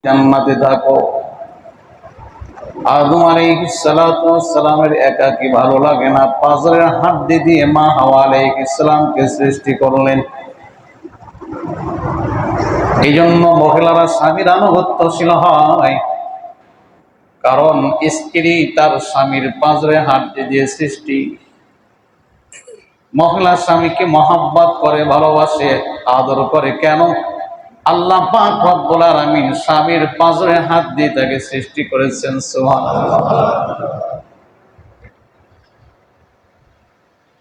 জান্নাতে থাকো। আদম আলাইহিস সালাতু ওয়াস সালামের একাকী ভালো লাগে না, পাঁজরের হাড্ডি দিয়ে মা হাওয়া আলাইহিস সালামকে সৃষ্টি করলেন। এই জন্য মহিলারা স্বামীর আনুগত্যশীল হয়, কারণ স্ত্রী তার স্বামীর পাঁজরে হাড্ডি দিয়ে সৃষ্টি। মহিলা স্বামীকে মহব্বত করে, ভালোবাসে, আদর করে। কেন? আল্লাহ পাক রব্বুল আলামিন স্বামীর পাঁজরে হাত দিয়ে তাকে সৃষ্টি করেছেন। সুবহানাল্লাহ।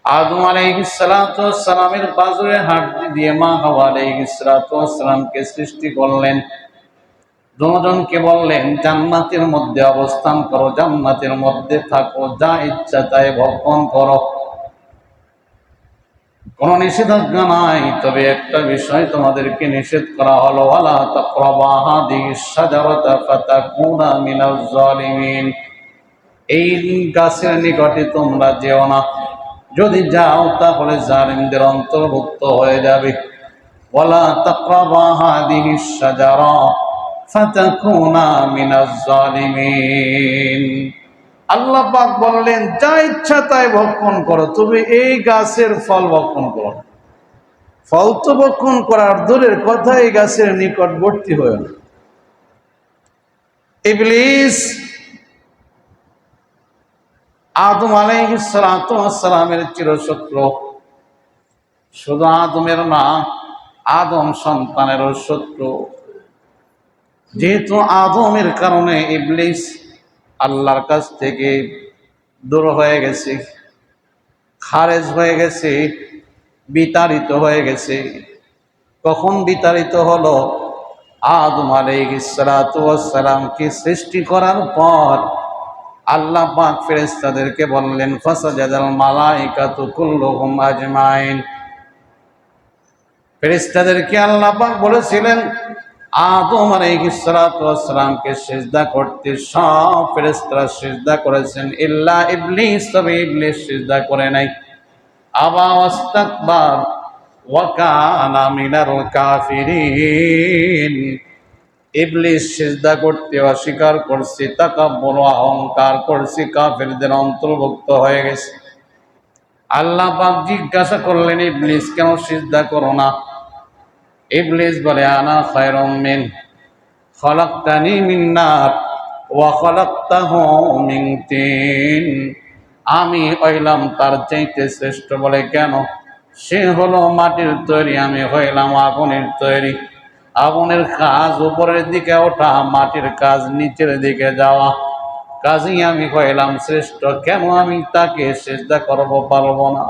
আদম আলাইহিস সালাতু ওয়াস সালামের পাঁজরে হাত দিয়ে মা হাওয়া আলাইহিস সালাতু ওয়াস সালামকে সৃষ্টি করলেন। দুজনকে বললেন জান্নাতের মধ্যে অবস্থান করো, জান্নাতের মধ্যে থাকো, যা ইচ্ছা তাই ভক্ষণ করো, কোন নিষেধাজ্ঞা নাই। তবে একটা বিষয় তোমাদেরকে নিষেধ করা হলো, ওয়ালা তাকরাবা হাদিহিস শাজারাতা ফাতাকুনা মিনাজ জালিমিন। এই গাছের নিকটে তোমরা যেও না, যদি যাও তাহলে জালিমদের অন্তর্ভুক্ত হয়ে যাবে। ওয়ালা তাকরাবা হাদিহিস শাজারা ফাতাকুনা মিনাজ জালিমিন। আল্লাহ পাক বললেন যা ইচ্ছা তাই ভক্ষণ করো, তবে এই গাছের ফল ভক্ষণ করো না। ফল তো ভক্ষণ করার দূরের কথা, এই গাছের নিকটবর্তী হয়ে না। ইবলিস আদম আলাইহিস সালাতু ওয়াস সালামের চিরশত্রু। শুধু আদমের না, আদম সন্তানেরও শত্রু। যেহেতু আদমের কারণে ইবলিস আল্লাহর কাছ থেকে দূর হয়ে গেছে, খারেজ হয়ে গেছে, বিতাড়িত হয়ে গেছে। কখন বিতাড়িত হলো? আদম আলাইহিস সালাতু ওয়াস সালামকে সৃষ্টি করার পর আল্লাহ পাক ফেরেশতাদেরকে বললেন ফাসাজাদাল মালাইকাতু কুল্লুহুম আজমাইন। ফেরেশতাদেরকে আল্লাহ পাক বলেছিলেন আদম আলাইহিস সালাতু ওয়াস সালামকে সিজদা করতে। সব ফেরেশতারা সিজদা করেছেন ইল্লা ইবলিস, তবে ইবলিস সিজদা করে নাই। আবা ওয়াস্তাকবার ওয়া কানা মিনাল কাফিরিন। ইবলিস সিজদা করতে অস্বীকার করছে, তাকাব্বুর, অহংকার করছে, কাফেরদের অন্তর্ভুক্ত হয়ে গেছে। আল্লাহ পাক জিজ্ঞাসা করলেন ইবলিস কেন সিজদা করো না? ইবলিস বলে আনা খায়রুম মিন খলাকতানি মিন নার ওয়া খলাকতাহু মিন তিন। আমি হইলাম তার চাইতে শ্রেষ্ঠ। বলে কেন? সে হলো মাটির তৈরি, আমি হইলাম আগুনের তৈরি। আগুনের কাজ উপরের দিকে ওঠা, মাটির কাজ নিচের দিকে যাওয়া। কাজেই আমি হইলাম শ্রেষ্ঠ। কেন আমি তাকে সিজদা করব পারবো না?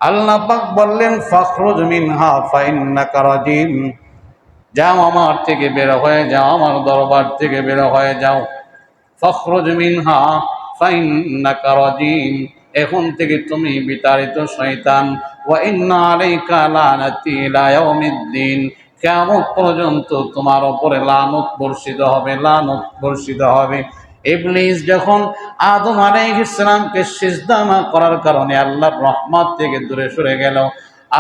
আল্লাহ পাক বললেন ফাখরুজ মিনহা ফাইন্নাকা রাজিম। যাও, আমার থেকে বের হয়ে যাও, আমার দরবার থেকে বের হয়ে যাও। ফাখরুজ মিনহা ফাইন্নাকা রাজিম। এখন থেকে তুমি বিতাড়িত শয়তান। ওয়া ইন্না আলাইকা লানাতি ইলা ইয়াউমিদ্দিন। কিয়ামত পর্যন্ত তোমার উপরে লানত বর্ষিত হবে, লানত বর্ষিত হবে। ইবলিস যখন আদম আলাইহিস সালামকে সিজদা না করার কারণে আল্লাহর রহমত থেকে দূরে সরে গেল,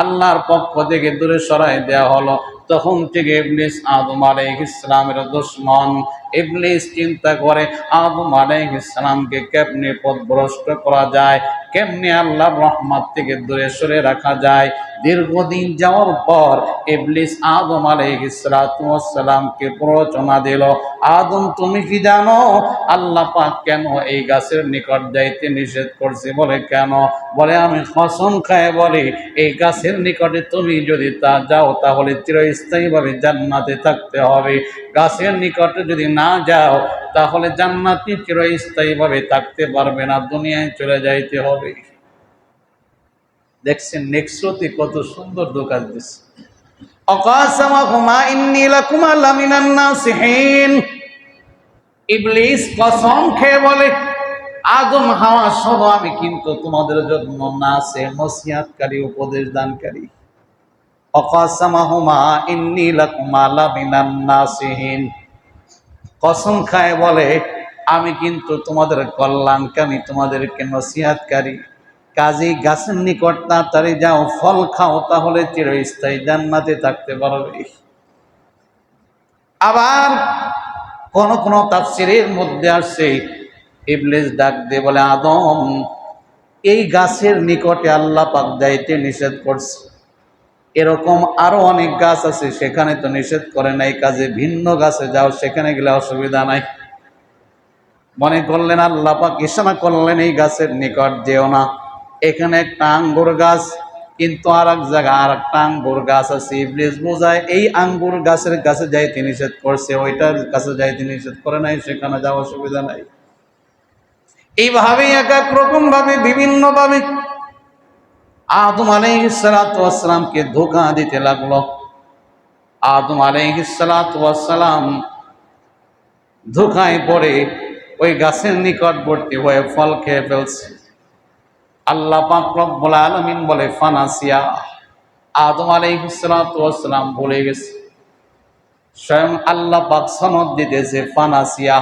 আল্লাহর পক্ষ থেকে দূরে সরাই দেওয়া হলো, তখন থেকে ইবলিস আদম আলাইহিস সালামের দুশমন। ইবলিস চিন্তা করে আদম আলাইহিস সালামকে কেমনে পথভ্রষ্ট করা যায়, কেমনে আল্লাহর রহমত থেকে দূরে সরে রাখা যায়। দীর্ঘদিন যাওয়ার পর ইবলিস আদম আলাইহিস সালাতু ওয়াস সালামকে প্ররোচনা দিল, আদম তুমি কি জানো আল্লাহ পাক কেন এই গাছের নিকট যাইতে নিষেধ করছে? বলে কেন? বলে আমি কসম খায় বলি এই গাছের নিকটে তুমি যদি তা যাও তাহলে চিরস্থায়ীভাবে জান্নাতে থাকতে হবে। গাছের নিকটে যদি না যাও তাহলে জান্নাতে চিরস্থায়ীভাবে থাকতে পারবে না, দুনিয়ায় চলে যাইতে হবে। দেখছেন নেক্সটে কত সুন্দর দোকান দিচ্ছে। অকাসামাহুমা ইন্নী লাকুমা লামিনান নাসিহিন। ইবলিস কসম খেয়ে বলে আদম হাওয়া সহ আমি কিন্তু তোমাদের জন্য নাসে নসিহতকারী, উপদেশ দানকারী। অকাসামাহুমা ইন্নী লাকুমা লামিনান নাসিহিন। কসম খায় বলে আমি কিন্তু তোমাদের কল্যাণকামী, তোমাদেরকে নসিহতকারী। কাজী গাছের নিকট তাড়াতাড়ি যাও, ফল খাও, তাহলে চিরস্থায়ী জান্নাতে থাকতে পারবে। আবার কোন কোন তাফসীরের মধ্যে আসছে ইবলিস ডাক দিয়ে বলে, আদম, এই গাছের নিকটে আল্লাহ পাক যাইতে নিষেধ করছে, এরকম আরো অনেক গাছ আছে সেখানে তো নিষেধ করে নাই, কাজে ভিন্ন গাছে যাও, সেখানে গেলে অসুবিধা নাই। মনে করলেন আল্লাহ পাক ইশারা করলেন এই গাছের নিকট যেও না, এখানে একটা আঙ্গুর গাছ, কিন্তু আর এক জায়গায় আর একটা আঙ্গুর গাছ আছে। ইবলিস বোঝায় এই আঙ্গুর গাছের কাছে যাইতে নিষেধ করছে, ওইটার কাছে যাইতে নিষেধ করে নাই, সেখানে যাওয়া অসুবিধা নাই। এইভাবে এক এক রকম ভাবে বিভিন্ন ভাবে আদম আলাইহিস সালাতু ওয়াস সালামকে ধোঁকা দিতে লাগলো। আদম আলাইহিস সালাতু ওয়াস সালাম ধোঁকায় পড়ে ওই গাছের নিকটবর্তী হয়ে ফল খেয়ে ফেলছে। আল্লাহ পাক রব্বুল আলামিন বলে ফানাসিয়া, আদম আলাইহিস সালাতু ওয়াস সালাম ভুলে গেছে। স্বয়ং আল্লাহ পাক সনদ দিতেছে ফানাসিয়া,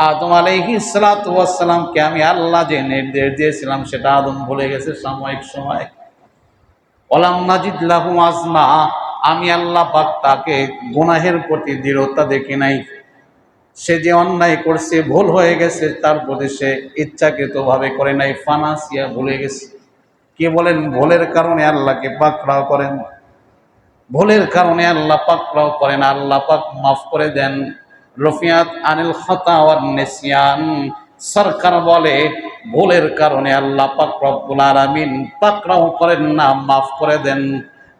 আদম আলাইহিস সালাতু ওয়াস সালামকে আমি আল্লাহ যে নির্দেশ দিয়েছিলাম সেটা আদম ভুলে গেছে সাময়িক সময়। ওয়ালাম নাজিদ লাহু আজমা, আমি আল্লাহ পাক তাকে গুনাহের প্রতি দৃঢ়তা দেখি নাই। সে যে অন্যায় করছে, ভুল হয়ে গেছে, তার প্রতি সে ইচ্ছাকৃতভাবে করে নাই, ফানাসিয়া ভুলে গেছে। কে বলেন ভুলের কারণে আল্লাহকে পাকড়াও করেন? ভুলের কারণে আল্লাহ পাকড়াও করেন, আল্লাহ পাক মাফ করে দেন। রফিয়াত আনিল খাতা ওয়ান নিসিয়ান, সরকার বলে ভুলের কারণে আল্লাহ পাক রব্বুল আলামিন পাকড়াও করেন না, মাফ করে দেন।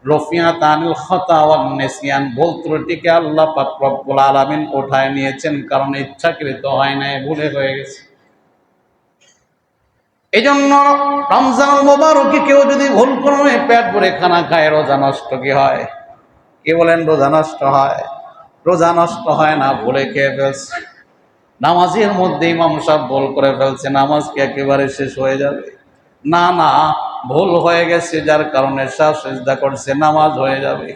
রফিয়াত আনিল খাতা ওয়ান নিসিয়ান, ভুল ত্রুটিকে আল্লাহ পাক রব্বুল আলামিন উঠায় নিয়েছেন, কারণ ইচ্ছাকৃত হয় নাই, ভুলে হয়ে গেছে। এই জন্য রমজান মোবারকে কেউ যদি ভুল করে পেট ভরে খানা খায়, রোজা নষ্ট কি হয়? কে বলেন রোজা নষ্ট হয়? রোজা নষ্ট হয় না, ভুলে খেয়ে ফেলছে। নামাজের মধ্যে ইমাম সাহেব ভুল করে ফেলছে, নামাজ কি একেবারে শেষ হয়ে যাবে? না না, ভুল হয়ে গেছে যার কারণে সিজদা করছে, নামাজ হয়ে যাবে।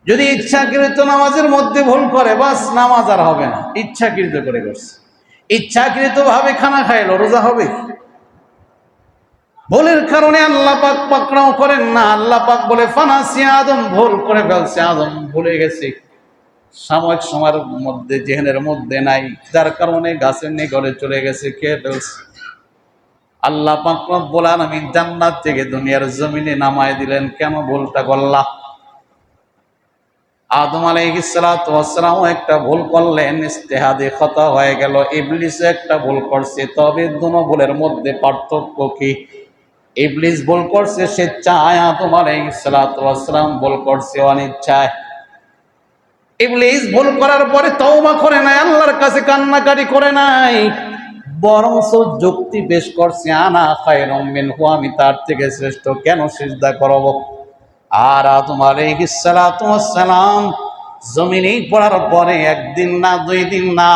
যদি ইচ্ছাকৃত নামাজের মধ্যে ভুল করে, বাস নামাজ আর হবে না, ইচ্ছাকৃত করে করছে। ইচ্ছাকৃত ভাবে খানা খাইলো, রোজা হবে? ভুলের কারণে আল্লাহ পাক পাকড়াও করেন না। আল্লাহ পাক বলে ফানাসিয়া, আদম ভুল করে ফেলছে, আদম ভুলে গেছে, সাময়িক সময়ের মধ্যে জেহেনের মধ্যে নাই, যার কারণে গাছের নিকটে চলে গেছে, খেয়ে ফেলছে। আল্লাহ পাক রব্বুল আলামিন জান্নাত থেকে দুনিয়ার জমিনে নামায় দিলেন, কেন ভুলটা করলা? আদম আলাইহিস সালাতু ওয়াস সালাম একটা ভুল করলেন, ইজতিহাদে খাতা হয়ে গেল। ইবলিস একটা ভুল করছে, তবে দুনো ভুলের মধ্যে পার্থক্য কি? ইবলিস ভুল করছে স্বেচ্ছায়, আদম আলাইহিস সালাতু ওয়াস সালাম ভুল করছে অনিচ্ছায়। ইবলিস ভুল করার পরে তওবা করে নাই, আল্লাহর কাছে কান্নাকাটি করে নাই, বরঞ্চ যুক্তি পেশ করছে, আনা খায়রুম মিনহু, আমি তার থেকে শ্রেষ্ঠ, কেন সিজদা করব? আর আদম আলাইহিস সালাতু ওয়াস সালাম জমিনে পড়ার পরে একদিন না, দুই দিন না,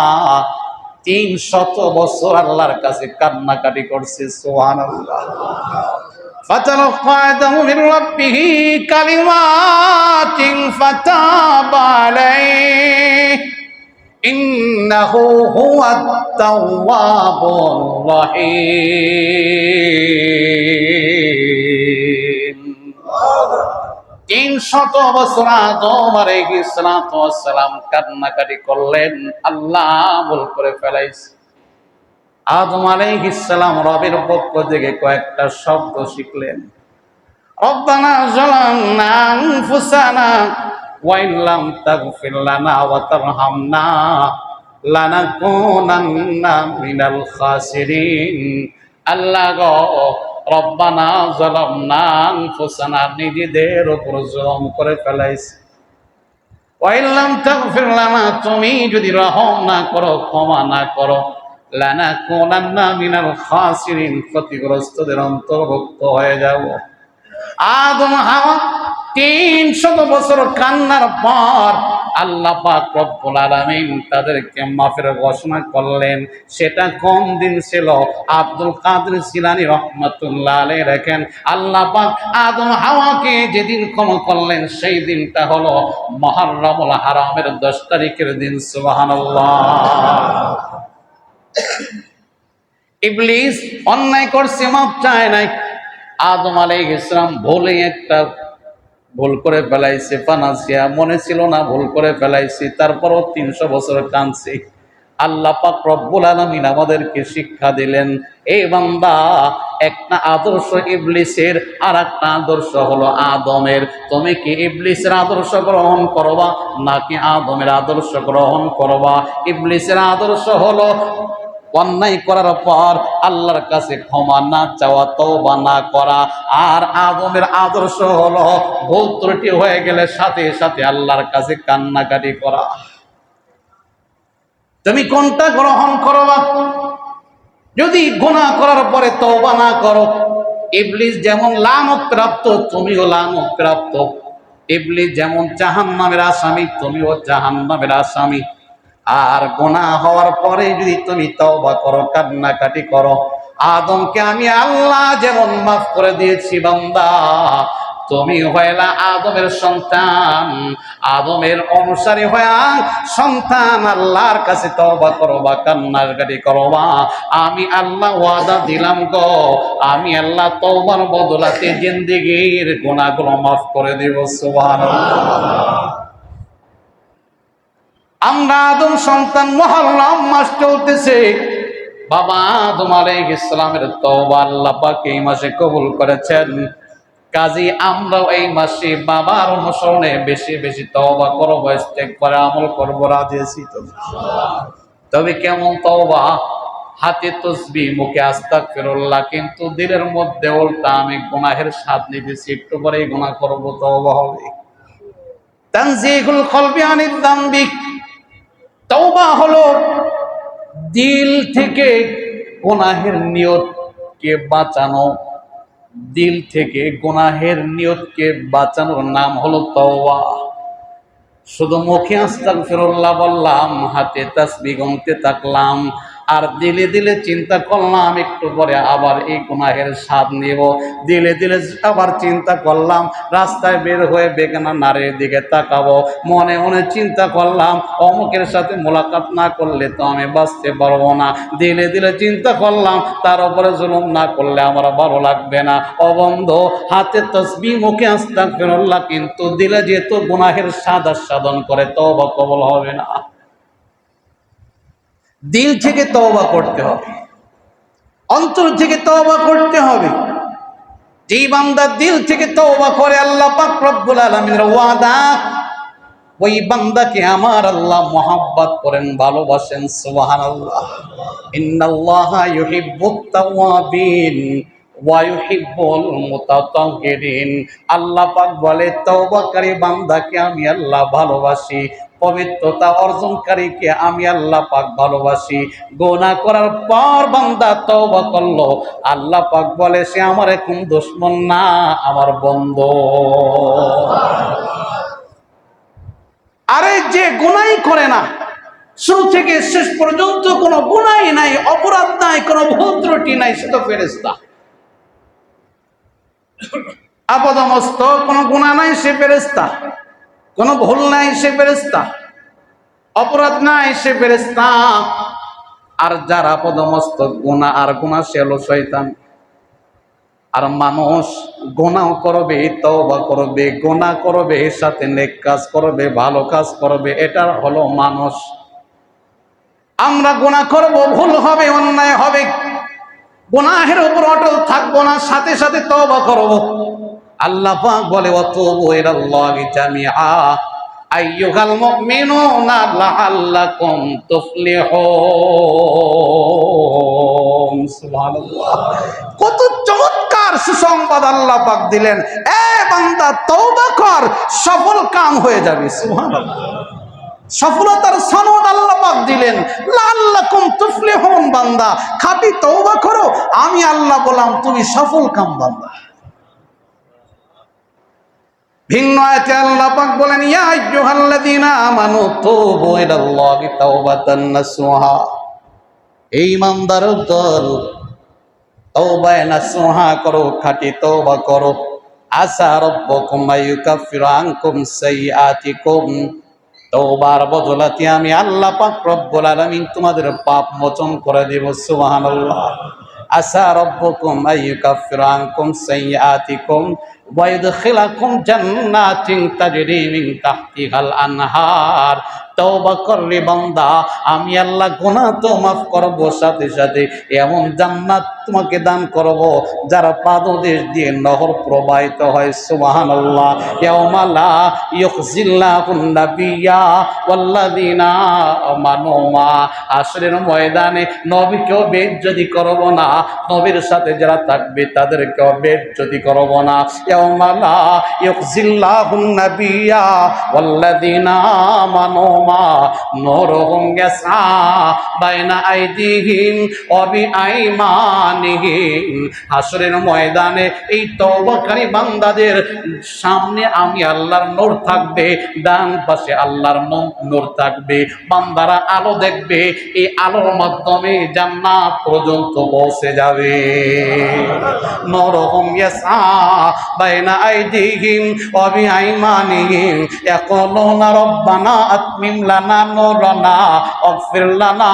300 বছর আল্লাহর কাছে কান্নাকাটি করছে। সুবহানাল্লাহ। ফাতালাক্কা আদমু মির রাব্বিহি কালিমাতিন ফাতাবা আলাইহি ইন্নাহু হুয়াত তাওয়াবুর রহিম। 300 বছর আদম আলাইহিস সালাতু ওয়াস সালাম কান্নাকাটি করলেন, আল্লাহ ভুল করে ফেলাইছে। আদম আলাইহিস সালাম রবের পক্ষ থেকে কয়েকটা শব্দ শিখলেন। রব্বানা যালামনা আনফুসানা ওয়া ইল্লাম তাগফির লানা ওয়া তারহামনা লানাকুনান্না মিনাল খাসিরিন। আল্লাহ গো, রব্বানা যালামনা আনফুসানা, নিজেদের উপর জুলুম করে ফেলাইছি। ওয়া ইল্লাম তাগফির লানা, তুমি যদি রহম না করো, ক্ষমা না করো, লানাকুনান্না মিনাল খাসিরিন, ক্ষতিগ্রস্তদের অন্তর্ভুক্ত হয়ে যাব। আদম হাওয়া 300 বছর কান্নার পর আল্লাহ পাক রব্বুল আলামিন তাদেরকে মাফের ঘোষণা করলেন। সেটা কোন দিন ছিল? আব্দুল কাদের জিলানী রাহমাতুল্লাহ আলাইহি রাখেন, আল্লাহ পাক আদম হাওয়াকে যেদিন ক্ষমা করলেন সেই দিনটা হলো মুহররমুল হারামের 10 তারিখের দিন। সুবহানাল্লাহ। ইবলিস অন্যায় করছে, মাপ চায় নাই। আদম আলাইহিস সালাম ভুলে একটা ভুল করে ফেলাইছি, ফানাসিয়া মনে ছিল না ভুল করে ফেলাইছি, তারপরও 300 বছর কাঁদছি। আল্লাহ পাক রব্বুল আলামিন আমাদেরকে শিক্ষা দিলেন, এই বান্দা, একটা আদর্শ ইবলিসের আর একটা আদর্শ হলো আদমের। তুমি কি ইবলিসের আদর্শ গ্রহণ করবা নাকি আদমের আদর্শ গ্রহণ করবা? ইবলিসের আদর্শ হলো অন্যায় করার পর আল্লাহর কাছে ক্ষমা না চাওয়া, তওবা না করা। আর আদমের আদর্শ হলো ভুল ত্রুটি হয়ে গেলে সাথে সাথে আল্লাহর কাছে কান্নাকাটি করা। তুমি কোনটা গ্রহণ করবা? যদি গুনাহ করার পরে তওবা না করো, ইবলিস যেমন লানত প্রাপ্ত, তুমিও লানত প্রাপ্ত। ইবলিস যেমন জাহান্নামের আসামি, তুমিও জাহান্নামের আসামি। আর গুনাহ হওয়ার পরে যদি তুমি তওবা করো, কান্নাকাটি করো, আদমকে আমি আল্লাহ যেমন মাফ করে দিয়েছি, বান্দা তুমি হইলা আদমের সন্তান, আদমের অনুসারী হইয়া সন্তান আল্লাহর কাছে তওবা করবা, কান্নাকাটি করবা। আমি আল্লাহ ওয়াদা দিলাম গো, আমি আল্লাহ তওবার বদলাতে জিন্দেগীর গুনাহগুলো মাফ করে দেব। সুবহানাল্লাহ। আমরা আদম সন্তান, মুহররম মাস চলতেছে, বাবা আদম আলাইহিস সালামের তওবা আল্লাহ পাক এই মাসে কবুল করেছেন। কাজী আমরাও এই মাসে বাবার অনুসরণে বেশি বেশি তওবা করব, ইস্তেগফার আমল করব, রাজি আছি তো? তবে কেমন তওবা? হাতে তাসবিহ, মুখে আস্তাগফিরুল্লাহ, কিন্তু দিলের মধ্যে উল্টা আমি গুনাহের স্বাদ নিতেছি, একটু পরেই গুনাহ করব, তওবা হবে। তানজিহুল কলবি আনিদ যামবি, তওবা হলো দিল থেকে গুনাহের নিয়তকে বাঁচানো। দিল থেকে গুনাহের নিয়তকে বাঁচানোর নাম হলো তওবা। শুধু মুখে আস্তাগফিরুল্লাহ বললাম, হাতে তাসবিহ গুনতে থাকলাম, আর দিলে দিলে চিন্তা করলাম একটু পরে আবার এই গুনাহের স্বাদ নেব। দিলে দিলে আবার চিন্তা করলাম রাস্তায় বের হয়ে বেগানা নারীর দিকে তাকাবো, মনে মনে চিন্তা করলাম অমুকের সাথে মোলাকাত না করলে তো আমি বাঁচতে পারবো না। দিলে দিলে চিন্তা করলাম তার উপরে জুলুম না করলে আমার ভালো লাগবে না। অবন্ধ, হাতে তাসবিহ, মুখে আস্তাগফিরুল্লাহ, কিন্তু দিলে যেহেতু গুনাহের স্বাদ আস্বাদন করে, তওবা কবুল হবে না। দিল থেকে তওবা করতে হবে, অন্তর থেকে তওবা করতে হবে। যে বান্দা দিল থেকে তওবা করে, আল্লাহ পাক রব্বুল আলামিনের ওয়াদা, ওই বান্দাকে আমার আল্লাহ মুহাব্বত করেন, ভালোবাসেন। সুবহানাল্লাহ। ইন্নাল্লাহা ইউহিব্বুত তাওয়াবিন ওয়া ইউহিব্বুল মুতাতাহহিরিন। আল্লাহ পাক বলে, তওবাকারী বান্দাকে আমি আল্লাহ ভালোবাসি, পবিত্রতা অর্জনকারীকে আমি আল্লাহ পাক ভালোবাসি। গুনাহ করার পর বান্দা তওবা করলো, আল্লাহ পাক বলে সে আমার এখন দুশমন না, আমার বন্ধু। আরে যে গুনাহই করে না, শুরু থেকে শেষ পর্যন্ত কোনো গুনাহই নাই, অপরাধ নাই, কোনো ভুল ত্রুটি নাই, সে তো ফেরেশতা। আপাদমস্তক কোনো গুনাহ নাই, সে ফেরেশতা। কোনো ভুল নাই, সে ফেরেশতা। অপরাধ নাই, সে ফেরেশতা। আর যার আপাদমস্তক গুনাহ আর গুনাহ, সে হলো শয়তান। আর মানুষ গুনাহ করবে, তওবা করবে, গুনাহ করবে, সাথে নেক কাজ করবে, ভালো কাজ করবে, এটা হলো মানুষ। আমরা গুনাহ করব, ভুল হবে, অন্যায় হবে, গুনাহের উপর অটল থাকবো না, সাথে সাথে তওবা করব। আল্লাহ পাক বলে, ওয়াতুবু ইলাল্লাহি জামিআ আইয়ুহাল মুমিনুনা লাআল্লাকুম তুফলিহুন। সুবহানাল্লাহ। কত চমৎকার সুসংবাদ আল্লাহ পাক দিলেন, এ বান্দা তওবা কর, সফল কাম হয়ে যাবে। সুবহানাল্লাহ। সফলতার সনদ আল্লাহ পাক দিলেন, লাআল্লাকুম তুফলিহুন। বান্দা খাঁটি তওবা করো, আমি আল্লাহ বললাম তুমি সফল কাম বান্দা। ভিন্ন আয়াতে আল্লাহ পাক বলেন, ইয়া আইয়ুহাল্লাযীনা আমানু তুবু ইলাল্লাহি তাওবাতান নাসুহা। এই ইমানদার দল, তওবা নাসুহা করো, খাঁটি তওবা করো। আসা রাব্বুকুম আইয়ুকাফিরা আনকুম সাইয়্যাতিকুম। তওবার বদলাতে আমি আল্লাহ পাক রব্বুল আলামিন তোমাদের পাপ মোচন করে দেব। সুবহানাল্লাহ। আসা রাব্বুকুম আইয়ুকাফিরা আনকুম সাইয়্যাতিকুম ওয়া ইউদখিলাকুম জান্নাতিন তাজরি মিন তাহতিহাল আনহার। তওবা করলে বান্দা আমি আল্লাহ গুনাহ তো মাফ করব, সাথে সাথে এমন জান্নাত তোমাকে দান করব যারা পাদদেশ দিয়ে নহর প্রবাহিত হয়। সুবহানাল্লাহ। ইয়াউমা লা ইউখজিল্লাহুন নাবিয়্যা ওয়াল্লাযিনা আমানু মা। আসরের ময়দানে নবীকেও বেইজ্জতি করব না, নবীর সাথে যারা থাকবে তাদেরকেও বেইজ্জতি করব না। ইয়াউমা লা ইউখজিল্লাহুন নাবিয়্যা ওয়াল্লাযিনা আমানু মা নূরুহুম ইয়াসআ বাইনা আইদিহিম ওয়া বিআইমানিহিম। হাসরের ময়দানে এই তওবাকারী বান্দাদের সামনে আমি আল্লাহর নূর থাকবে, ডান পাশে আল্লাহর নূর থাকবে। বান্দারা আলো দেখবে, এই আলোর মাধ্যমে জান্নাত পর্যন্ত পৌঁছে যাবে। নূরুহুম ইয়াসআ বাইনা আইদিহিম ওয়া বিআইমানিহিম ইয়াকুলুনা রব্বানা আতমিম লানা নূরানা ওয়াগফির লানা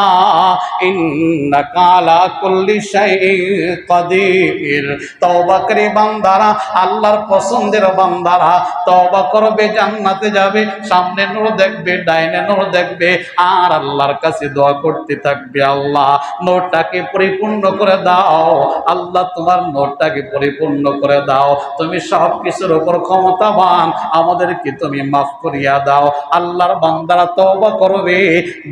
ইন্নাকা আলা কুল্লি শাইইন কাদির। তওবাকারী বান্দারা, আল্লাহর পছন্দের বান্দারা তওবা করবে, জান্নাতে যাবে, সামনে নূর দেখবে, ডাইনে নূর দেখবে, আর আল্লাহর কাছে দোয়া করতে থাকবে, আল্লাহ নূরটাকে পরিপূর্ণ করে দাও, আল্লাহ তোমার নূরটাকে পরিপূর্ণ করে দাও, তুমি সব কিছুর উপর ক্ষমতাবান, আমাদেরকে তুমি মাফ করিয়া দাও। আল্লাহর বান্দারা তওবা করবে,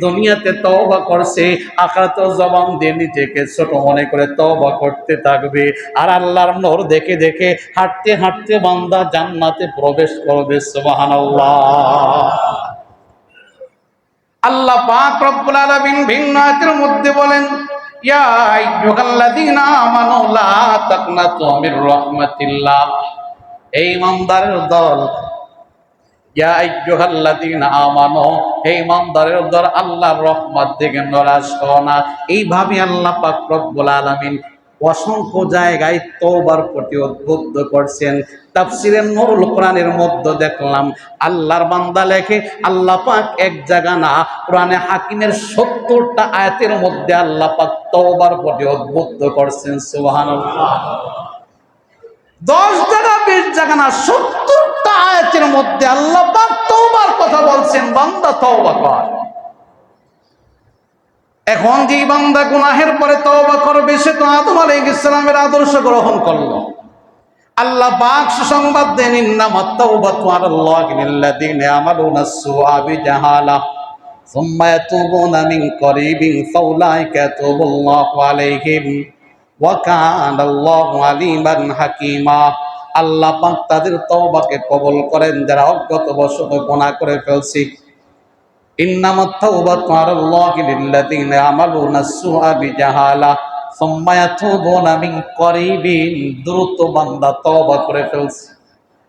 দুনিয়াতে তওবা করছে, আখিরাতেও জবান দিয়ে নিজেকে ছোট মনে করে তওবা করতে থাকবে, আর আল্লাহর নূর দেখে দেখে হাঁটতে হাঁটতে বান্দা জান্নাতে প্রবেশ করবে। সুবহানাল্লাহ। আল্লাহ পাক রব্বুল আলামিন ভিন্ন আয়াতের মধ্যে বলেন, ইয়া আইয়ুহাল্লাযীনা আমানু লা তাকনাতু মির রাহমাতিল্লাহ। এই ইমানদারের দল, ইয়া আইয়ুহাল্লাযীনা আমানু, হে ইমানদারের দল, আল্লাহর রহমত থেকে নারাজ হও না। এইভাবে আল্লাহ পাক রব্বুল আলামিন অসংখ্য জায়গায় তওবার প্রতি উদ্বুদ্ধ করছেন। তাফসীরে নূরুল কোরআনের মধ্যে দেখলাম আল্লাহর বান্দা লেখে, আল্লাহ পাক এক জায়গা না, কোরআনে হাকিমের ৭০টা আয়াতের মধ্যে আল্লাহ পাক তওবার প্রতি উদ্বুদ্ধ করছেন। সুবহানাল্লাহ। 10 জায়গা 20 জায়গা না, ৭০টা আয়াতের মধ্যে আল্লাহ পাক তওবার কথা বলছেন, বান্দা তওবা কর। এখন যে বান্দা গুনাহের পরে তওবা করবে, সে তো আদম আলাইহিস সালামের আদর্শ গ্রহণ করলো। আল্লাহ পাক সুসংবাদ দেন, ইন্নামাত তাওবাতু আলাল্লাহি লিল্লাযীনা ইয়ামালুনা আস-সুআ বিজাহালা সুম্মা ইয়াতুবুনা মিন করিবিন ফাউলাইকা ইয়াতুবুল্লাহু আলাইহিম ওয়া কানাল্লাহু আলিমান হাকীমা। আল্লাহ পাক তাদের তওবাকে কবুল করেন যারা অজ্ঞতাবশত গুনাহ করে ফেলছে। ইন্নামাত তাওবাতু আলাল্লাহি লিল্লাযীনা ইয়ামালুনা আস-সুআ বিজাহালা সুম্মা ইয়াতুবুনা মিন করিবিন। দ্রুত বান্দা তওবা করে ফেলছে,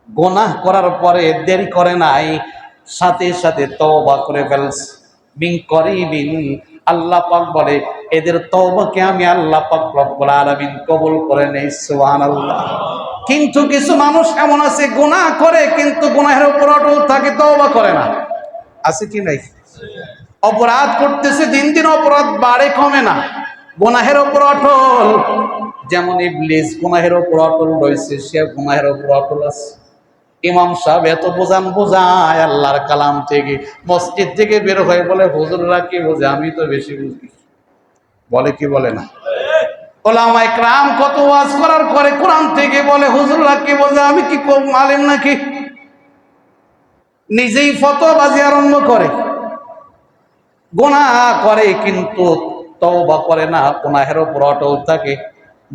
গুনাহ করার পরে দেরি করে নাই, সাথে সাথে তওবা করে ফেলছে। মিন করিবিন, আল্লাহ পাক বলে এদের তওবাকে আমি আল্লাহ পাক রব্বুল আলামিন কবুল করে নেই। সুবহানাল্লাহ। কিন্তু কিছু মানুষ এমন আছে, গুনাহ করে কিন্তু গুনাহের উপর অটল থাকে, তওবা করে না। আছে কি নাই? অপরাধ করতেছে, দিন দিন অপরাধ বাড়ে, কমে না, গুনাহের উপর অটল। যেমন ইবলিস গুনাহের উপর অটল রয়েছে, সে গুনাহের উপর অটল আছে। ইমাম সাহেব এত বোঝায় আল্লাহর কালাম থেকে, মসজিদ থেকে বের হয়ে বলে, হুজুররা কি বোঝে, আমি তো বেশি বুঝি। বলে কি বলে না? ওলামায়ে কেরাম কত ওয়াজ করার পরে কোরআন থেকে বলে, হুজুররা কি বোঝে, আমি কি কম আলেম নাকি? নিজেই ফতোয়াবাজি আরম্ভ করে, গুনাহ করে কিন্তু তওবা করে না, গুনাহের উপর অটল থাকে।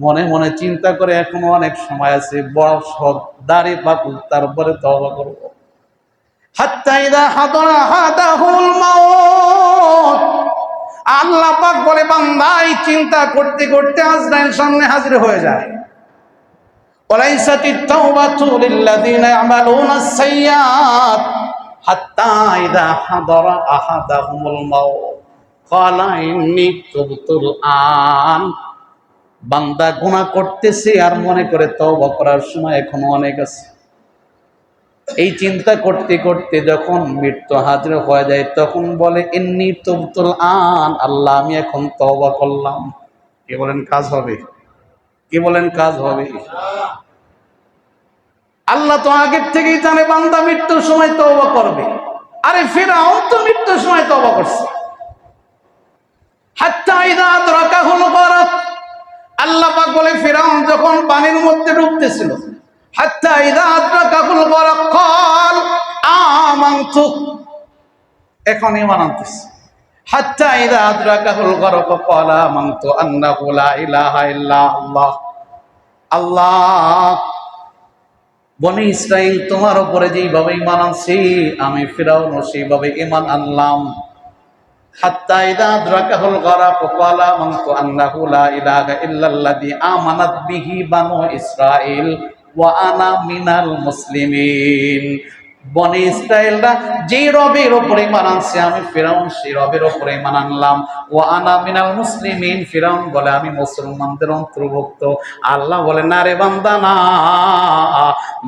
মনে মনে চিন্তা করে এখনো অনেক সময় আছে, বড় সব দাড়ি পাকুক, তারপরে তওবা করব। হাত্তা ইযা হাদারা আহাদাহুল মাউত, আল্লাহ পাক বলে বান্দা এই চিন্তা করতে করতে আজরাইল সামনে হাজির হয়ে যায়। ওয়ালাইসাতিত তাওবাতু লিল্লাযীনা ইয়ামালুনা আস-সাইয়্যাত হাত্তা ইযা হাদারা আহাদাহুল মাউত ক্বালা ইন্নী তুবতুল আন। বান্দা গুনাহ করতেছে আর মনে করে তওবা করার সময় এখনো অনেক আছে। এই চিন্তা করতে করতে যখন মৃত্যু হাজির হয়ে যায়, তখন বলে ইন্নী তুবতুল আন, আল্লাহ আমি এখন তওবা করলাম। কি বলেন, কাজ হবে? কি বলেন, কাজ হবে? আল্লাহ তো আগের থেকেই জানে বান্দা মৃত্যুর সময় তওবা করবে। আরে ফিরআউন তো মৃত্যুর সময় তওবা করছে। হাত্তা ইযা আদরাকাহুল গরক, আল্লাহ পাক বলে ফিরআউন যখন পানির মধ্যে ডুবতেছিল, হাত্তা ইযা আদরাকাহুল গরক ক্বাল আমানতু, এখন ঈমান আনতেছে। হাত্তা ইযা আদরাকাহুল গরক ক্বাল আমানতু আন্নাহু লা ইলাহা ইল্লা আল্লাহ। আল্লাহ, বনি ইসরাইল তোমার উপরে যেইভাবে ঈমান আনছে, আমি ফিরআউনও সেইভাবে ঈমান আনলাম। হাত্তা ইযা আদরাকাহুল গরাক ক্বালা আমানতু আন্নাহু লা ইলাহা ইল্লাল্লাযী আমানাত বিহি বানু ইসরাঈল ওয়া আনা মিনাল মুসলিমিন। বনি ইসরাইলরা যে রবের উপরে ঈমান আনছে, আমি ফিরআউন সেই রবের উপরে ঈমান আনলাম। ওয়া আনা মিনাল মুসলিমিন, ফিরআউন বলে আমি মুসলমানদের অন্তর্ভুক্ত। আল্লাহ বলে না রে বান্দা না,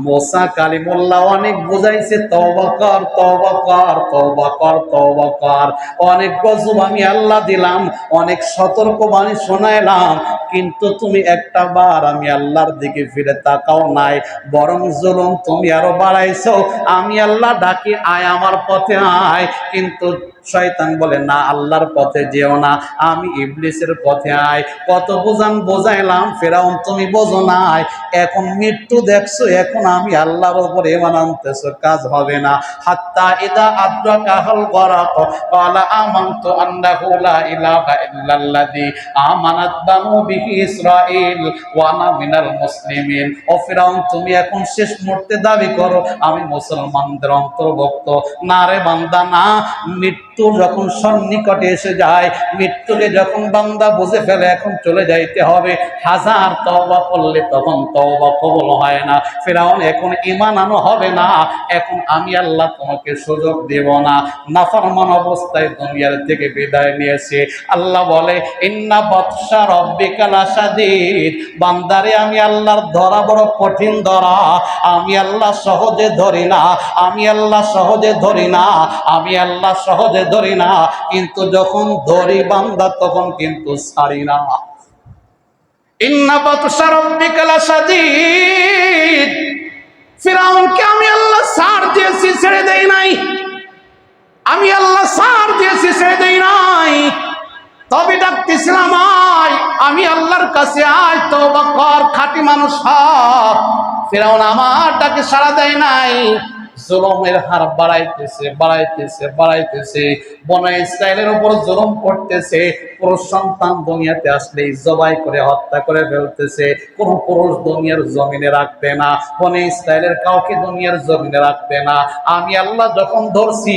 মুসা কালিমুল্লাহ অনেক বুঝাইছে তওবা কর, তওবা কর, তওবা কর, তওবা কর। অনেক গজব আমি আল্লাহ দিলাম, অনেক সতর্কবাণী শোনাইলাম, কিন্তু তুমি একটা বার আমি আল্লাহর দিকে ফিরে তাকাও নাই, বরং জুলুম তুমি আরো বাড়াইছো। আমি আল্লাহ ডাকি আয় আমার পথে আয়, কিন্তু শয়তান বলে না আল্লাহর পথে যেও না, আমি ইবলিসের পথে আয়। কত বোঝাইলাম, ফিরআউন তুমি বোঝো নাই। এখন মৃত্যু দেখছো, এখন আমি আল্লাহর উপর ঈমান আনতেছো, কাজ হবে না। হাত্তা ইযা আদরাকাহুল গরাক ক্বালা আমানতু আন্নাহু লা ইলাহা ইল্লাল্লাযী আমানাত বানু বিহি ইসরাঈল ওয়া আনা মিনাল মুসলিমিন। ও ফিরআউন, তুমি এখন শেষ মুহূর্তে দাবি করো আমি মুসলমানদের অন্তর্ভুক্ত। না রে বান্দা না, মৃত্যু যখন সন্নিকটে এসে যায়, মৃত্যুকে যখন বান্দা বুঝে ফেলে এখন চলে যাইতে হবে, হাজার তওবা করলে তখন তওবা কবুল হয় না। ফিরআউন, এখন ঈমান আনো হবে না, এখন আমি আল্লাহ তোমাকে সুযোগ দেব না। নাফরমান অবস্থায় দুনিয়ার থেকে বিদায় নিয়েছে। আল্লাহ বলে ইন্না বাতশা রাব্বিকা লাশাদীদ, বান্দারে আমি আল্লাহর ধরা বড় কঠিন ধরা, আমি আল্লাহ সহজে ধরি না, আমি আল্লাহ সহজে ধরি না, আমি আল্লাহ সহজে ধরি না, কিন্তু যখন ধরি বান্দা তখন কিন্তু ছাড়ি না। ইন্না বাতশা রাব্বিকা লাশাদীদ, ফিরআউনকে আমি আল্লাহ ছাড় দিয়েছি, ছেড়ে দেই নাই, আমি আল্লাহ ছাড় দিয়েছি, ছেড়ে দেই নাই। তবে ডাকতেছিলাম আয়, আমি আল্লাহর কাছে আয়, তওবা কর, খাঁটি মানুষ হ। ফিরআউন আমার ডাকে সাড়া দেয় নাই, জুলুমের হার বাড়াইতেছে, বাড়াইতেছে, বাড়াইতেছে, বনী ইসরাইলের উপর জুলুম করতেছে। পুরুষ সন্তান দুনিয়াতে আসলেই জবাই করে হত্যা করে ফেলতেছে। কোন পুরুষ দুনিয়ার জমিনে রাখবে না, বনী ইসরাইলের কাউকে দুনিয়ার জমিনে রাখবে না। আমি আল্লাহ যখন ধরছি,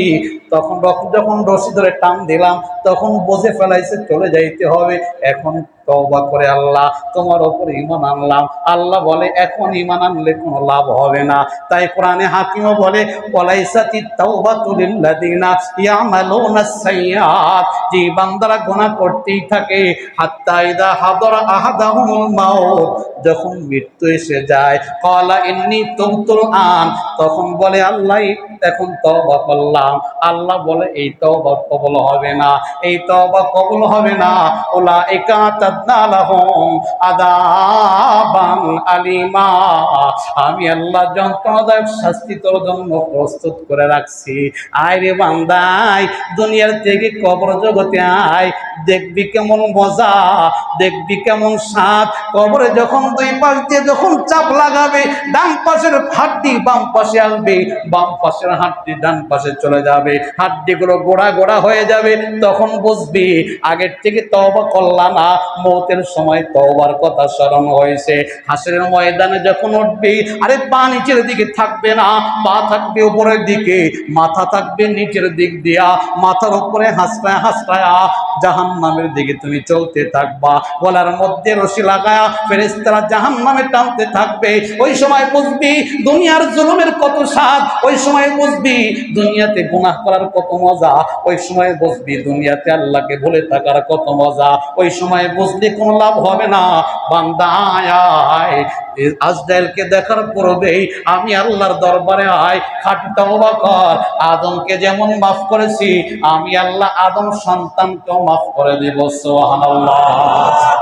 তখন যখন রশি ধরে টান দিলাম, তখন বুঝে ফেলাইছে চলে যাইতে হবে। এখন তওবা করে আল্লাহ তোমার উপর ঈমান আনলাম। আল্লাহ বলে এখন ঈমান আনলে কোনো লাভ হবে না। তাই কোরআনে হাকিমও বলে ওয়ালাইসাতিত তাওবাতু লিল্লাযিনা ইয়ামালুনাস সাইয়্যাত, যে বান্দারা গুনাহ করতেই থাকে, হাত্তা ইযা হাদারা আহাদাহুমুল মাউত, যখন মৃত্যু এসে যায়, ক্বালা ইন্নী তুবতুল আন, তখন বলে আল্লাহ এখন তওবা করলাম। আল্লাহ বলে এই তওবা কবুল হবে না, এই তওবা কবুল হবে না। উলাইকা আতাদনা লাহুম আযাবান আলিমা, আমি আল্লাহ যন্ত্রণাদায়ক শাস্তি তোর জন্য প্রস্তুত করে রাখছি। আয় রে বান্দাই, দুনিয়ার থেকে কবর জগতে আয়, দেখবি কেমন মজা, দেখবি কেমন স্বাদ। কবরে যখন দুই পাশ দিয়ে যখন চাপ লাগাবে, ডান পাশের হাড্ডি বাম পাশে আসবে, বাম পাশের হাড্ডি ডান পাশে চলে যাবে, হাড্ডিগুলো গোড়া গোড়া হয়ে যাবে, তখন বুঝবি আগের থেকে তওবা করলা না, মৌতের সময় তওবার কথা স্মরণ হয়েছে। হাসরের ময়দানে যখন উঠবি, আরে পা নিচের দিকে থাকবে না, পা থাকবে উপরের দিকে, মাথা থাকবে নিচের দিক দিয়া, মাথার উপরে হাসপায়া হাসপায়া জাহান্নামের দিকে তুমি চলতে থাকবা। গলার মধ্যে রশি লাগায়া ফেরেশতারা জাহান্নামে টানতে থাকবে। ওই সময় বুঝবি দুনিয়ার জুলুমের কত স্বাদ, ওই সময় বুঝবি দুনিয়াতে গুনাহ করার কত মজা, ওই সময় বুঝবি দুনিয়াতে আল্লাহকে ভুলে থাকার কত মজা। ওই সময় বুঝলি কোনো লাভ হবে না। বান্দা আয়, আজরাইলকে দেখার পূর্বেই আমি আল্লাহর দরবারে আয়, খাঁটি তওবা কর। আদমকে যেমন মাফ করেছি আমি আল্লাহ আদম সন্তানকেও মাফ করে দেব। সুবহানাল্লাহ।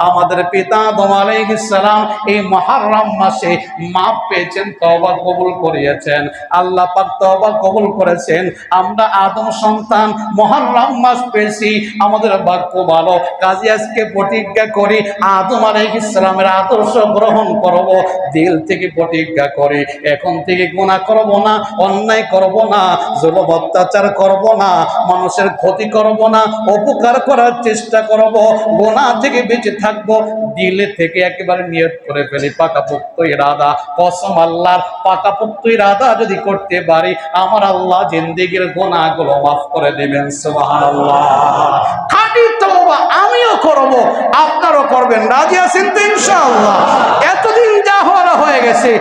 আমাদের পিতা আদম আলাইহিস সালাম এই মুহররম মাসে মাফ পেয়েছেন, তওবা কবুল করিয়েছেন। আল্লাহ পাক তওবা কবুল করেছেন। আমরা আদম সন্তান মুহররম মাস পেয়েছি, আমাদের ভাগ্য ভালো। কাজে আজকে প্রতিজ্ঞা করি আদম আলাইহিস সালামের আদর্শ গ্রহণ করব। দিল থেকে প্রতিজ্ঞা করি এখন থেকে গুনাহ করব না, অন্যায় করব না, জুলুম অত্যাচার করব না, মানুষের ক্ষতি করব না, উপকার করার চেষ্টা করব, গুনাহ থেকে বেঁচে থাকব। দিলে থেকে একেবারে নিয়ত করে ফেলি, পাকাপোক্ত ইরাদা, কসম আল্লাহর, পাকাপোক্ত ইরাদা যদি করতে পারি আমার আল্লাহ জিন্দেগীর গুনাহগুলো মাফ করে দিবেন। সুবহানাল্লাহ। খাঁটি তওবা আমিও করব, আপনারাও করবেন। রাজি আছেন তো ইনশাআল্লাহ? এতদিন যা হওয়ার হয়ে গেছে।